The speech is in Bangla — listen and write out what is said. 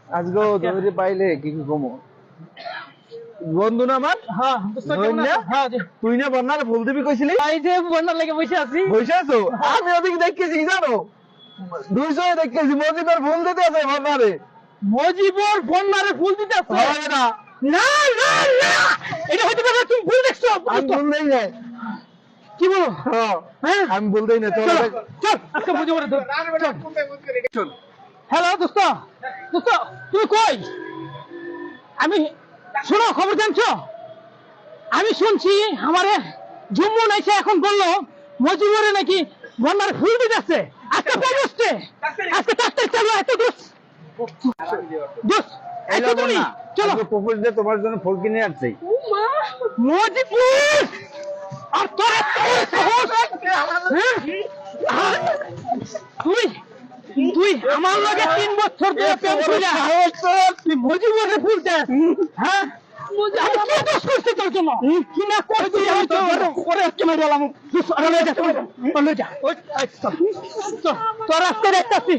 আজকে ধরে পাইলে কি কমো বন্ধু না আমার হ্যাঁ হ্যাঁ তুই না বন্যার ফুল দিবি কইছিলি এই যে বন্যার লেগে বসে আছি। বসে আছো আমি ওদিকে দেখতেছি জানো 200 দেখতেছি মজিবার ফুল দিতে আছে বন্যারে মজিবর বন্যারে ফুল দিতে আছে। হয় না না না না এটা হতে পারে তুমি ভুল দেখছো। আমি ভুল দেই না কি বলো? হ্যাঁ আমি ভুল দেই না চল চল আজকে মজিবরে ধর চল। হ্যালো দোস্ত দোস্ত তুই কই? আমি শোনো খবর জানছো? আমি শুনছি আমারে জম্মু নাইছে এখন বললো মজিবরে নাকি বন্যার ফুল দিতে আছে আজকে পৌঁছতে আজকে তাড়াতাড়ি চলো এত দোস্ত দোস্ত এলো তুমি না চলো চলো প্রপোজ দে তোমার জন্য ফুল কিনে আসছি মজিবুর আর তোর তুই তুই আমার লগে 3 বছর ধরে প্রেম কইরা তুই মজিবুরে ফুল দেস হ্যাঁ আমি কি দোষ করছি তোর জন্য কি না করছি আমি তো করে আজকে মেরে এলাম লয়ে যা তোরা আজকে দেখতাছি